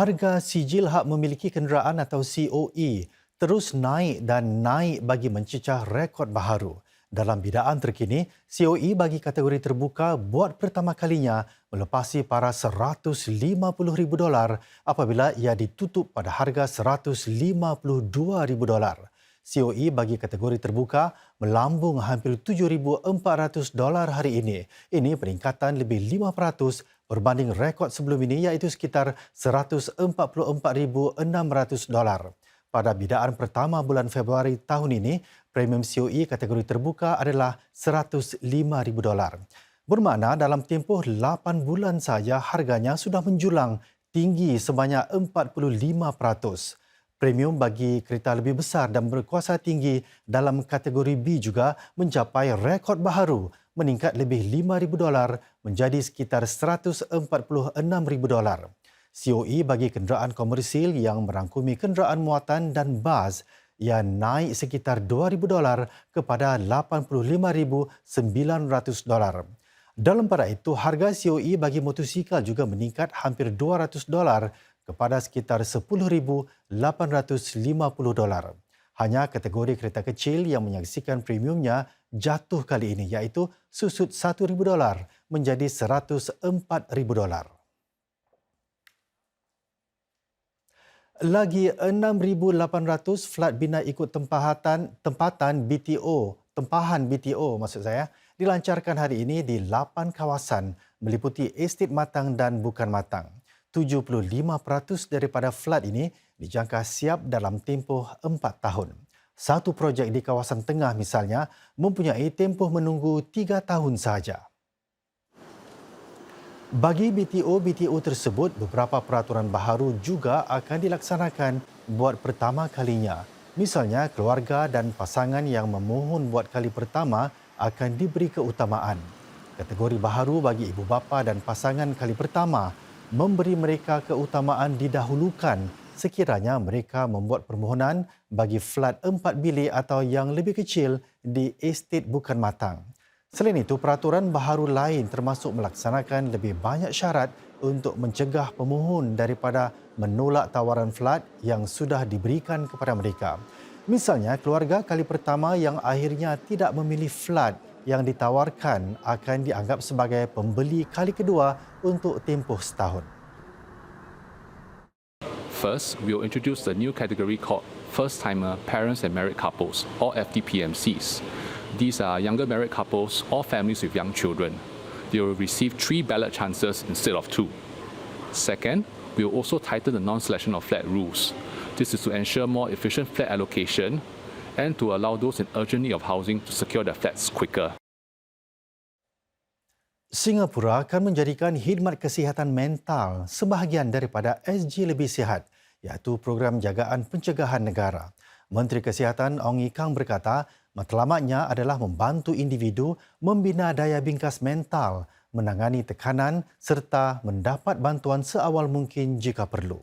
Harga sijil hak memiliki kenderaan atau COE terus naik dan naik bagi mencecah rekod baharu. Dalam bidaan terkini, COE bagi kategori terbuka buat pertama kalinya melepasi paras $150,000 apabila ia ditutup pada harga $152,000. COE bagi kategori terbuka melambung hampir $7,400 hari ini. Ini peningkatan lebih 5% berbanding rekod sebelum ini iaitu sekitar $144,600. Pada bidaan pertama bulan Februari tahun ini, premium COE kategori terbuka adalah $105,000. Bermakna dalam tempoh 8 bulan saja harganya sudah menjulang tinggi sebanyak 45%. Premium bagi kereta lebih besar dan berkuasa tinggi dalam kategori B juga mencapai rekod baharu, meningkat lebih $5,000 menjadi sekitar $146,000. COE bagi kenderaan komersil yang merangkumi kenderaan muatan dan bas ia naik sekitar $2,000 kepada $85,900. Dalam pada itu, harga COE bagi motosikal juga meningkat hampir $200 kepada sekitar $10,850. Hanya kategori kereta kecil yang menyaksikan premiumnya jatuh kali ini iaitu susut $1,000 menjadi $104,000. Lagi 6,800 flat bina ikut tempahan BTO dilancarkan hari ini di 8 kawasan meliputi estet matang dan bukan matang. 75% daripada flat ini dijangka siap dalam tempoh 4 tahun. Satu projek di kawasan tengah misalnya mempunyai tempoh menunggu 3 tahun sahaja. Bagi BTO tersebut, beberapa peraturan baharu juga akan dilaksanakan buat pertama kalinya. Misalnya, keluarga dan pasangan yang memohon buat kali pertama akan diberi keutamaan. Kategori baharu bagi ibu bapa dan pasangan kali pertama memberi mereka keutamaan didahulukan sekiranya mereka membuat permohonan bagi flat 4 bilik atau yang lebih kecil di estet bukan matang. Selain itu, peraturan baharu lain termasuk melaksanakan lebih banyak syarat untuk mencegah pemohon daripada menolak tawaran flat yang sudah diberikan kepada mereka. Misalnya, keluarga kali pertama yang akhirnya tidak memilih flat yang ditawarkan akan dianggap sebagai pembeli kali kedua untuk tempoh setahun. First, we will introduce the new category called First-Timer Parents and Married Couples, or FTPMCs. These are younger married couples or families with young children. They will receive 3 ballot chances instead of 2. Second, we will also tighten the non-selection of flat rules. This is to ensure more efficient flat allocation and to allow those in urgent need of housing to secure their flats quicker. Singapura akan menjadikan khidmat kesihatan mental sebahagian daripada SG Lebih Sihat, iaitu program jagaan pencegahan negara. Menteri Kesihatan Ong Ye Kung berkata, matlamatnya adalah membantu individu membina daya bingkas mental, menangani tekanan serta mendapat bantuan seawal mungkin jika perlu.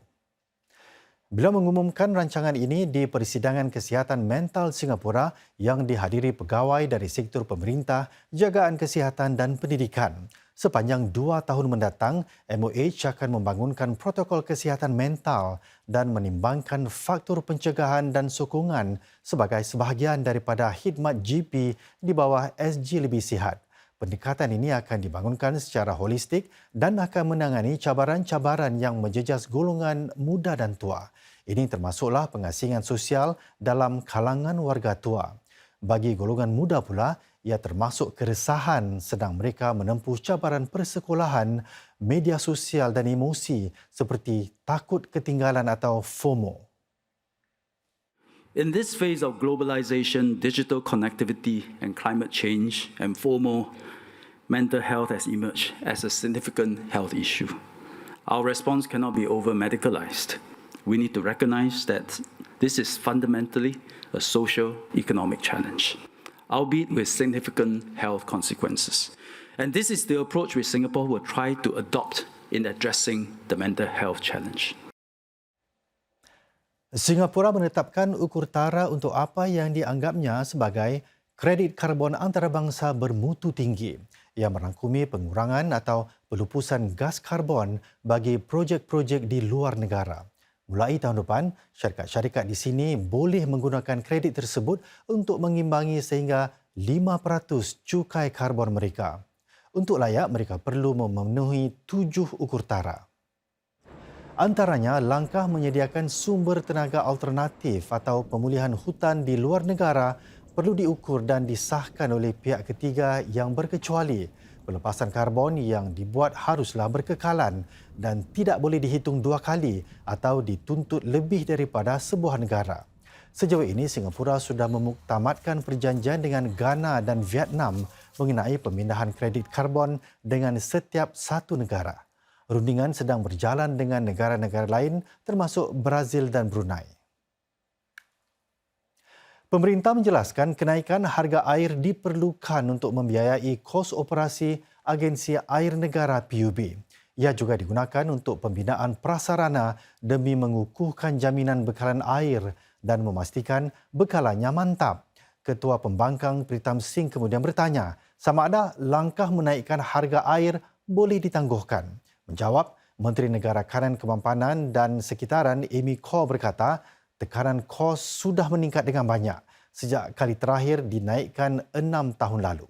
Beliau mengumumkan rancangan ini di Persidangan Kesihatan Mental Singapura yang dihadiri pegawai dari sektor pemerintah, jagaan kesihatan dan pendidikan. Sepanjang 2 tahun mendatang, MOH akan membangunkan protokol kesihatan mental dan menimbangkan faktor pencegahan dan sokongan sebagai sebahagian daripada khidmat GP di bawah SG Lebih Sihat. Pendekatan ini akan dibangunkan secara holistik dan akan menangani cabaran-cabaran yang menjejas golongan muda dan tua. Ini termasuklah pengasingan sosial dalam kalangan warga tua. Bagi golongan muda pula, ia termasuk keresahan sedang mereka menempuh cabaran persekolahan, media sosial dan emosi seperti takut ketinggalan atau FOMO. In this phase of globalization, digital connectivity and climate change and FOMO, mental health has emerged as a significant health issue. Our response cannot be over-medicalized. We need to recognize that this is fundamentally a socio-economic challenge, albeit with significant health consequences. And this is the approach which Singapore will try to adopt in addressing the mental health challenge. Singapura menetapkan ukur tara untuk apa yang dianggapnya sebagai kredit karbon antarabangsa bermutu tinggi. yang merangkumi pengurangan atau pelupusan gas karbon bagi projek-projek di luar negara. Mulai tahun depan, syarikat-syarikat di sini boleh menggunakan kredit tersebut untuk mengimbangi sehingga 5% cukai karbon mereka. Untuk layak, mereka perlu memenuhi 7 ukur tara. Antaranya, langkah menyediakan sumber tenaga alternatif atau pemulihan hutan di luar negara perlu diukur dan disahkan oleh pihak ketiga yang berkecuali. Pelepasan karbon yang dibuat haruslah berkekalan dan tidak boleh dihitung 2 kali atau dituntut lebih daripada sebuah negara. Sejauh ini, Singapura sudah memuktamadkan perjanjian dengan Ghana dan Vietnam mengenai pemindahan kredit karbon dengan setiap satu negara. Rundingan sedang berjalan dengan negara-negara lain termasuk Brazil dan Brunei. Pemerintah menjelaskan kenaikan harga air diperlukan untuk membiayai kos operasi Agensi Air Negara PUB. Ia juga digunakan untuk pembinaan prasarana demi mengukuhkan jaminan bekalan air dan memastikan bekalannya mantap. Ketua Pembangkang Pritam Singh kemudian bertanya, sama ada langkah menaikkan harga air boleh ditangguhkan. Menjawab, Menteri Negara Kanan Kemampanan dan Sekitaran Amy Khor berkata, tekanan kos sudah meningkat dengan banyak sejak kali terakhir dinaikkan 6 tahun lalu.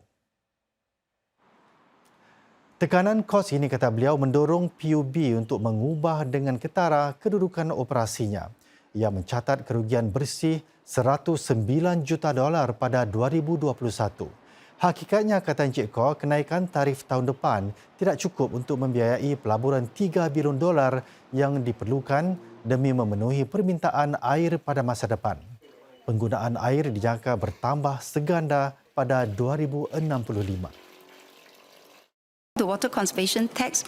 Tekanan kos ini, kata beliau, mendorong PUB untuk mengubah dengan ketara kedudukan operasinya. Ia mencatat kerugian bersih $109 juta pada 2021. Hakikatnya, kata Encik Khor, kenaikan tarif tahun depan tidak cukup untuk membiayai pelaburan $3 bilion yang diperlukan demi memenuhi permintaan air pada masa depan. Penggunaan air dijangka bertambah seganda pada 2065. The water conservation tax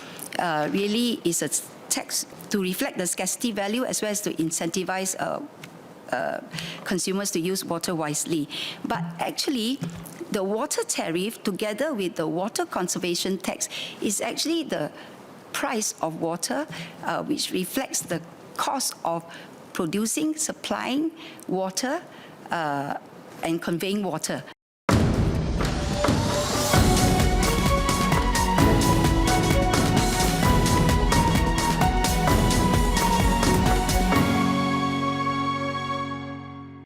really is a tax to reflect the scarcity value as well as to incentivize consumers to use water wisely. But actually, the water tariff together with the water conservation tax is actually the price of water, which reflects the cost of producing, supplying water and conveying water.